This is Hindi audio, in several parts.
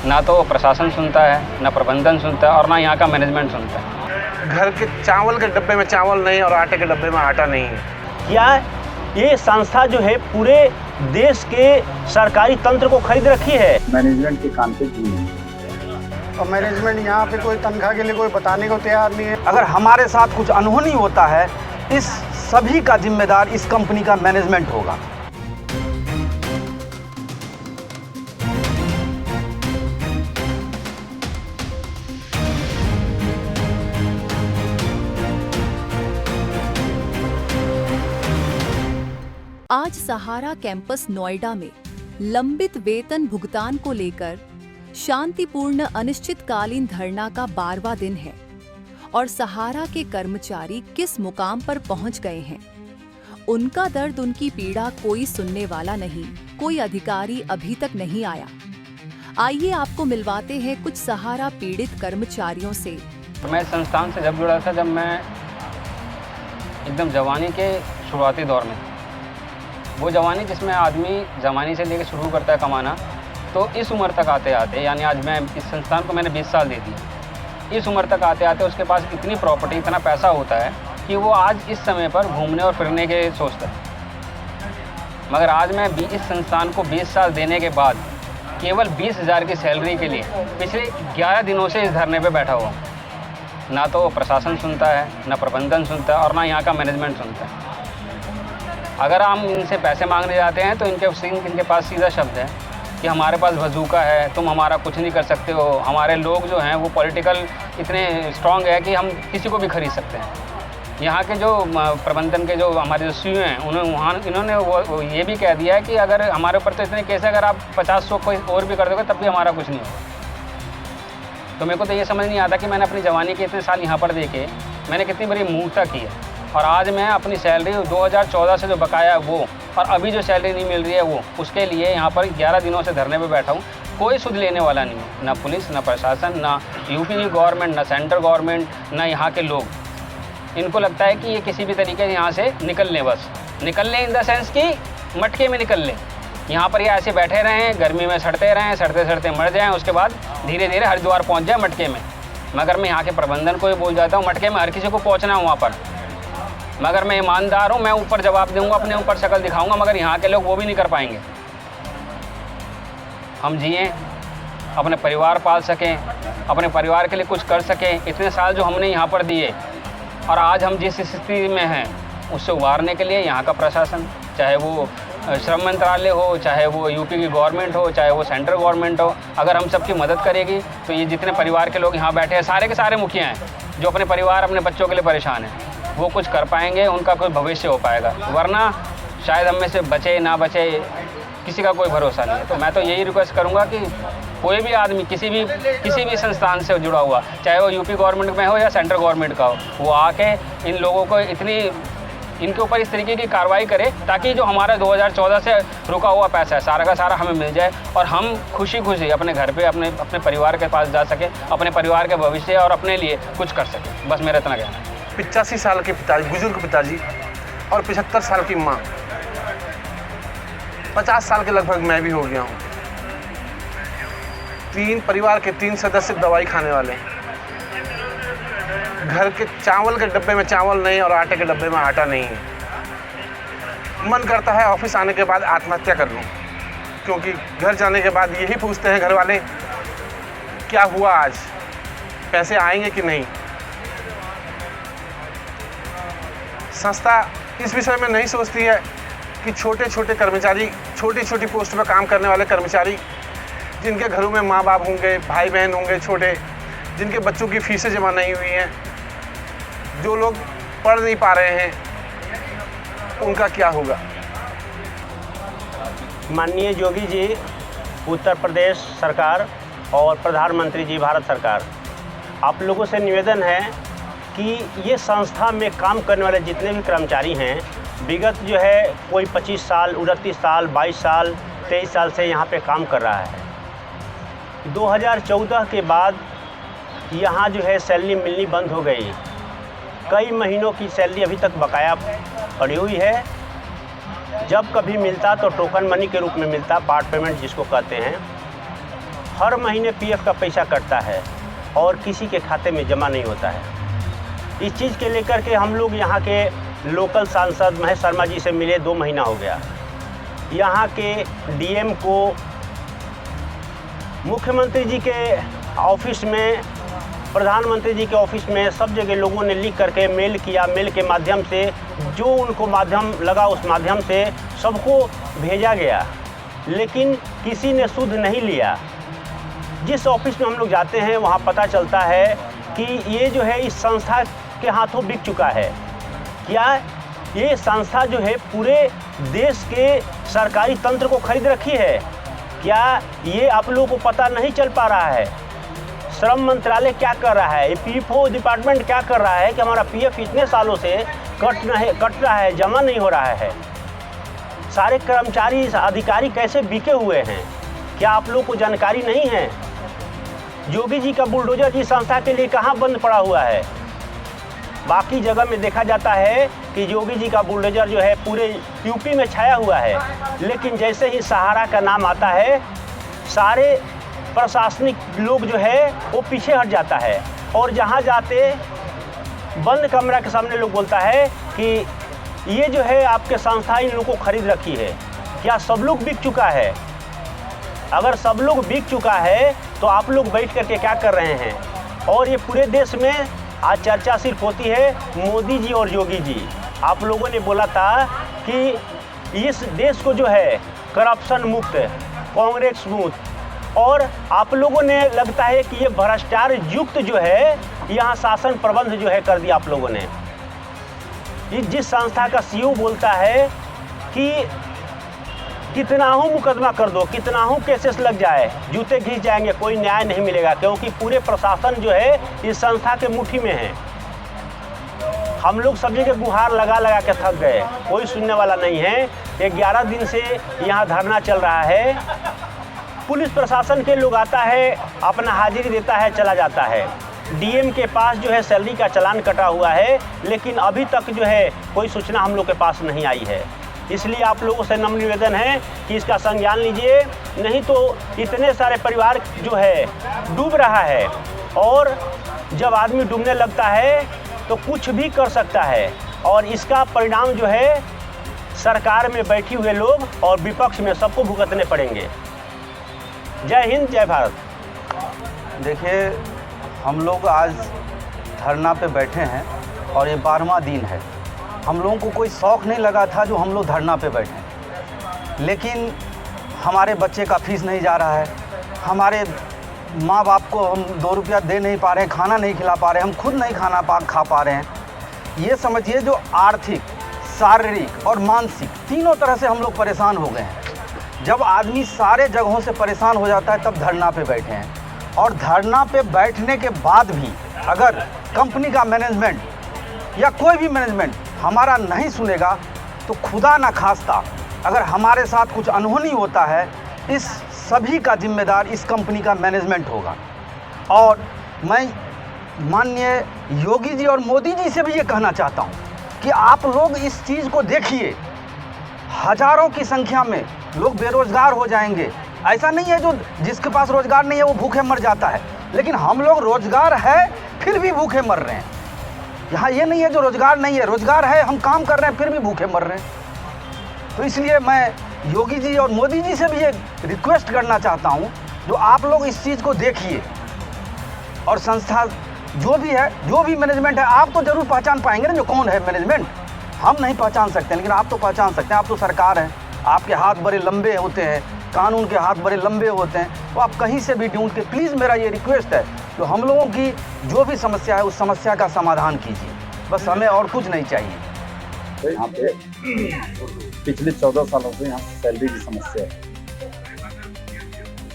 ना तो प्रशासन सुनता है, ना प्रबंधन सुनता है और ना यहाँ का मैनेजमेंट सुनता है। घर के चावल के डब्बे में चावल नहीं और आटे के डब्बे में आटा नहीं है। क्या ये संस्था जो है पूरे देश के सरकारी तंत्र को खरीद रखी है। मैनेजमेंट के काम पे भी नहीं और मैनेजमेंट यहाँ पे कोई तनख्वाह के लिए कोई बताने को तैयार नहीं है। अगर हमारे साथ कुछ अनहोनी होता है, इस सभी का जिम्मेदार इस कंपनी का मैनेजमेंट होगा। आज सहारा कैंपस नोएडा में लंबित वेतन भुगतान को लेकर शांतिपूर्ण अनिश्चितकालीन धरना का 12वां दिन है और सहारा के कर्मचारी किस मुकाम पर पहुंच गए हैं। उनका दर्द, उनकी पीड़ा कोई सुनने वाला नहीं, कोई अधिकारी अभी तक नहीं आया। आइए आपको मिलवाते हैं कुछ सहारा पीड़ित कर्मचारियों से। मैं संस्थान से जब जुड़ा था, जब मैं एकदम जवानी के शुरुआती दौर में, वो जवानी जिसमें आदमी जवानी से लेकर शुरू करता है कमाना, तो इस उम्र तक आते आते, यानी आज मैं इस संस्थान को मैंने 20 साल दे दिए, इस उम्र तक आते आते उसके पास इतनी प्रॉपर्टी, इतना पैसा होता है कि वो आज इस समय पर घूमने और फिरने के सोचता है। मगर आज मैं इस संस्थान को 20 साल देने के बाद केवल 20,000 की सैलरी के लिए पिछले 11 दिनों से इस धरने पे बैठा हुआ हूँ। ना तो प्रशासन सुनता है, ना प्रबंधन सुनता है और ना यहाँ का मैनेजमेंट सुनता है। अगर हम इनसे पैसे मांगने जाते हैं तो इनके पास सीधा शब्द है कि हमारे पास बंदूका है, तुम हमारा कुछ नहीं कर सकते हो। हमारे लोग जो हैं वो पॉलिटिकल इतने स्ट्रांग है कि हम किसी को भी खरीद सकते हैं। यहाँ के जो प्रबंधन के जो हमारे जो सीईओ हैं, इन्होंने वो ये भी कह दिया है कि अगर हमारे ऊपर तो इतने केस है, अगर आप 50-100 कोई और भी कर दोगे तब भी हमारा कुछ नहीं होगा। तो मेरे को तो ये समझ नहीं आता कि मैंने अपनी जवानी के इतने साल यहाँ पर देखे मैंने कितनी बड़ी मूर्खता की है। और आज मैं अपनी सैलरी 2014 से जो बकाया है वो, और अभी जो सैलरी नहीं मिल रही है वो, उसके लिए यहाँ पर 11 दिनों से धरने पे बैठा हूँ। कोई सुध लेने वाला नहीं है, ना पुलिस, ना प्रशासन, ना यूपी की गवर्नमेंट, ना सेंट्रल गवर्नमेंट, ना यहाँ के लोग। इनको लगता है कि ये किसी भी तरीके से यहाँ से निकल लें, बस निकल लें इन द सेंस कि मटके में निकल लें। यहाँ पर ये ऐसे बैठे रहें, गर्मी में सड़ते रहें, सड़ते सड़ते मर जाएँ, उसके बाद धीरे धीरे हरिद्वार पहुँच जाए मटके में। मगर मैं यहाँ के प्रबंधन को ही बोल जाता हूँ, मटके में हर किसी को पहुँचना है वहाँ पर। मगर मैं ईमानदार हूँ, मैं ऊपर जवाब दूंगा, अपने ऊपर शक्ल दिखाऊंगा, मगर यहाँ के लोग वो भी नहीं कर पाएंगे। हम जिएं, अपने परिवार पाल सकें, अपने परिवार के लिए कुछ कर सकें। इतने साल जो हमने यहाँ पर दिए और आज हम जिस स्थिति में हैं उससे उबारने के लिए यहाँ का प्रशासन, चाहे वो श्रम मंत्रालय हो, चाहे वो यूपी की गवर्नमेंट हो, चाहे वो सेंट्रल गवर्नमेंट हो, अगर हम सबकी मदद करेगी तो ये जितने परिवार के लोग यहाँ बैठे हैं, सारे के सारे मुखिया हैं जो अपने परिवार, अपने बच्चों के लिए परेशान हैं, वो कुछ कर पाएंगे, उनका कोई भविष्य हो पाएगा। वरना शायद हम में से बचे ना बचे, किसी का कोई भरोसा नहीं है। तो मैं तो यही रिक्वेस्ट करूंगा कि कोई भी आदमी किसी भी संस्थान से जुड़ा हुआ, चाहे वो यूपी गवर्नमेंट में हो या सेंट्रल गवर्नमेंट का हो, वो आके इन लोगों को इनके ऊपर इस तरीके की कार्रवाई करे ताकि जो हमारा 2014 से रुका हुआ पैसा है सारा का सारा हमें मिल जाए और हम खुशी खुशी अपने घर पे अपने परिवार के पास जा सके, अपने परिवार के भविष्य और अपने लिए कुछ कर सके। बस मेरा इतना कहना है। 85 साल के पिताजी, बुजुर्ग पिताजी और 75 साल की माँ, 50 साल के लगभग मैं भी हो गया हूँ। 3 परिवार के 3 सदस्य दवाई खाने वाले हैं। घर के चावल के डब्बे में चावल नहीं और आटे के डब्बे में आटा नहीं है। मन करता है ऑफिस आने के बाद आत्महत्या कर लूँ, क्योंकि घर जाने के बाद यही पूछते हैं घर वाले, क्या हुआ आज, पैसे आएंगे कि नहीं। संस्था इस विषय में नहीं सोचती है कि छोटे छोटे कर्मचारी, छोटी छोटी पोस्ट पर काम करने वाले कर्मचारी, जिनके घरों में माँ बाप होंगे, भाई बहन होंगे छोटे, जिनके बच्चों की फीसें जमा नहीं हुई हैं, जो लोग पढ़ नहीं पा रहे हैं, उनका क्या होगा। माननीय योगी जी, उत्तर प्रदेश सरकार और प्रधानमंत्री जी भारत सरकार, आप लोगों से निवेदन है कि ये संस्था में काम करने वाले जितने भी कर्मचारी हैं, विगत जो है कोई 25 साल, 29 साल, 22 साल, 23 साल से यहाँ पे काम कर रहा है। 2014 के बाद यहाँ जो है सैलरी मिलनी बंद हो गई। कई महीनों की सैलरी अभी तक बकाया पड़ी हुई है। जब कभी मिलता तो टोकन मनी के रूप में मिलता, पार्ट पेमेंट जिसको कहते हैं। हर महीने पीएफ का पैसा कटता है और किसी के खाते में जमा नहीं होता है। इस चीज़ के लेकर के हम लोग यहाँ के लोकल सांसद महेश शर्मा जी से मिले 2 महीना हो गया। यहाँ के डीएम को, मुख्यमंत्री जी के ऑफिस में, प्रधानमंत्री जी के ऑफिस में, सब जगह लोगों ने लिख करके मेल किया। मेल के माध्यम से जो उनको माध्यम लगा उस माध्यम से सबको भेजा गया, लेकिन किसी ने सुध नहीं लिया। जिस ऑफिस में हम लोग जाते हैं वहाँ पता चलता है कि ये जो है इस संस्था के हाथों बिक चुका है। क्या ये संस्था जो है पूरे देश के सरकारी तंत्र को खरीद रखी है? क्या ये आप लोगों को पता नहीं चल पा रहा है? श्रम मंत्रालय क्या कर रहा है, पीएफओ डिपार्टमेंट क्या कर रहा है कि हमारा पीएफ इतने सालों से कट रहा है, जमा नहीं हो रहा है? सारे कर्मचारी, अधिकारी कैसे बिके हुए हैं? क्या आप लोग को जानकारी नहीं है? योगी जी का बुलडोजर जी संस्था के लिए कहाँ बंद पड़ा हुआ है? बाकी जगह में देखा जाता है कि योगी जी का बुलडोजर जो है पूरे यूपी में छाया हुआ है, लेकिन जैसे ही सहारा का नाम आता है सारे प्रशासनिक लोग जो है वो पीछे हट जाता है और जहाँ जाते बंद कमरा के सामने लोग बोलता है कि ये जो है आपके संस्था इन लोगों को खरीद रखी है। क्या सब लोग बिक चुका है? अगर सब लोग बिक चुका है तो आप लोग बैठ करके क्या कर रहे हैं? और ये पूरे देश में आज चर्चा सिर्फ होती है मोदी जी और योगी जी। आप लोगों ने बोला था कि इस देश को जो है करप्शन मुक्त, कांग्रेस मुक्त, और आप लोगों ने लगता है कि ये भ्रष्टाचार युक्त जो है यहाँ शासन प्रबंध जो है कर दिया आप लोगों ने। जिस संस्था का सीईओ बोलता है कि कितना हूँ मुकदमा कर दो, कितना हूँ केसेस लग जाए, जूते घिस जाएंगे, कोई न्याय नहीं मिलेगा, क्योंकि पूरे प्रशासन जो है इस संस्था के मुट्ठी में है। हम लोग सब जगह गुहार लगा लगा के थक गए, कोई सुनने वाला नहीं है। 11 दिन से यहाँ धरना चल रहा है। पुलिस प्रशासन के लोग आता है, अपना हाजिरी देता है, चला जाता है। डीएम के पास जो है सैलरी का चालान कटा हुआ है, लेकिन अभी तक जो है कोई सूचना हम लोग के पास नहीं आई है। इसलिए आप लोगों से नम्र निवेदन है कि इसका संज्ञान लीजिए, नहीं तो इतने सारे परिवार जो है डूब रहा है, और जब आदमी डूबने लगता है तो कुछ भी कर सकता है, और इसका परिणाम जो है सरकार में बैठे हुए लोग और विपक्ष में सबको भुगतने पड़ेंगे। जय हिंद, जय भारत। देखिए, हम लोग आज धरना पे बैठे हैं और ये 12वां दिन है। हम लोगों को कोई शौक़ नहीं लगा था जो हम लोग धरना पे बैठे, लेकिन हमारे बच्चे का फीस नहीं जा रहा है, हमारे माँ बाप को हम 2 रुपया दे नहीं पा रहे हैं, खाना नहीं खिला पा रहे हैं, हम खुद नहीं खा पा रहे हैं। ये समझिए जो आर्थिक, शारीरिक और मानसिक तीनों तरह से हम लोग परेशान हो गए हैं। जब आदमी सारे जगहों से परेशान हो जाता है तब धरना पे बैठे हैं, और धरना पे बैठने के बाद भी अगर कंपनी का मैनेजमेंट या कोई भी मैनेजमेंट हमारा नहीं सुनेगा तो खुदा ना खास्ता अगर हमारे साथ कुछ अनहोनी होता है, इस सभी का जिम्मेदार इस कंपनी का मैनेजमेंट होगा। और मैं माननीय योगी जी और मोदी जी से भी ये कहना चाहता हूँ कि आप लोग इस चीज़ को देखिए, हजारों की संख्या में लोग बेरोजगार हो जाएंगे। ऐसा नहीं है जो जिसके पास रोजगार नहीं है वो भूखे मर जाता है, लेकिन हम लोग रोजगार है फिर भी भूखे मर रहे हैं। यहाँ ये नहीं है जो रोजगार नहीं है, रोजगार है, हम काम कर रहे हैं फिर भी भूखे मर रहे हैं। तो इसलिए मैं योगी जी और मोदी जी से भी ये रिक्वेस्ट करना चाहता हूँ, जो आप लोग इस चीज़ को देखिए, और संस्था जो भी है, जो भी मैनेजमेंट है, आप तो ज़रूर पहचान पाएंगे ना जो कौन है मैनेजमेंट। हम नहीं पहचान सकते, लेकिन आप तो पहचान सकते हैं। आप तो सरकार हैं, आपके हाथ बड़े लंबे होते हैं, कानून के हाथ बड़े लंबे होते हैं, तो आप कहीं से भी ढूंढ के प्लीज़ मेरा ये रिक्वेस्ट है, तो हम लोगों की जो भी समस्या है उस समस्या का समाधान कीजिए, बस हमें और कुछ नहीं चाहिए। तो यहाँ पे पिछले 14 सालों से यहाँ सैलरी की समस्या है,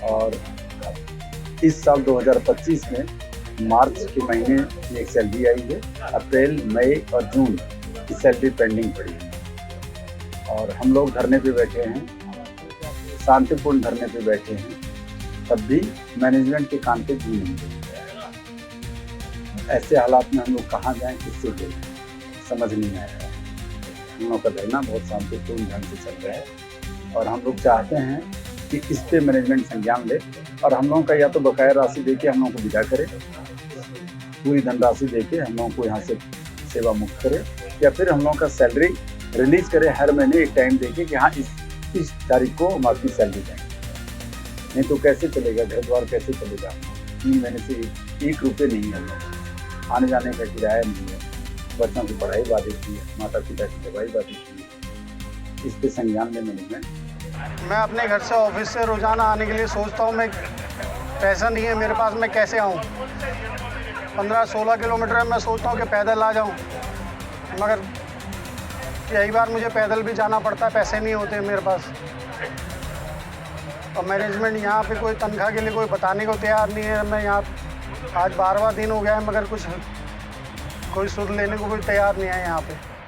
और इस साल 2025 में मार्च के महीने में एक सैलरी आई है, अप्रैल, मई और जून की सैलरी पेंडिंग पड़ी है। और हम लोग धरने पे बैठे हैं, शांतिपूर्ण धरने पे बैठे हैं, तब भी मैनेजमेंट के कान पे जू नहीं है। ऐसे हालात में हम लोग कहाँ जाएं, किससे बोलें, समझ नहीं आ रहा है। हम लोग का धरना बहुत शांतिपूर्ण ढंग से चल रहा है, और हम लोग चाहते हैं कि इस पे मैनेजमेंट संज्ञान ले और हम लोगों का या तो बकाया राशि दे के हम लोगों को विदा करे, पूरी धनराशि दे के हम लोगों को यहाँ से सेवा मुक्त करे, या फिर हम लोगों का सैलरी रिलीज करे हर महीने एक टाइम देके कि हाँ इस तारीख को हम आपकी सैलरी देंगे। नहीं तो कैसे चलेगा, घर द्वार कैसे चलेगा। 3 महीने से 1 रुपये नहीं है, आने जाने का किराया नहीं है, बच्चों की पढ़ाई बाधित की है, माता पिता की दवाई बाधित की है। इस पे संज्ञान लेने में मैं अपने घर से ऑफिस से रोज़ाना आने के लिए सोचता हूँ, मैं पैसा नहीं है मेरे पास, मैं कैसे आऊँ। 15-16 किलोमीटर है, मैं सोचता हूँ कि पैदल आ जाऊँ, मगर यही बार मुझे पैदल भी जाना पड़ता है, पैसे नहीं होते मेरे पास। और मैनेजमेंट यहाँ पे कोई तनख्वाह के लिए कोई बताने को तैयार नहीं है। मैं यहाँ आज 12वां दिन हो गया है, मगर कोई सुध लेने को कोई तैयार नहीं है यहाँ पे।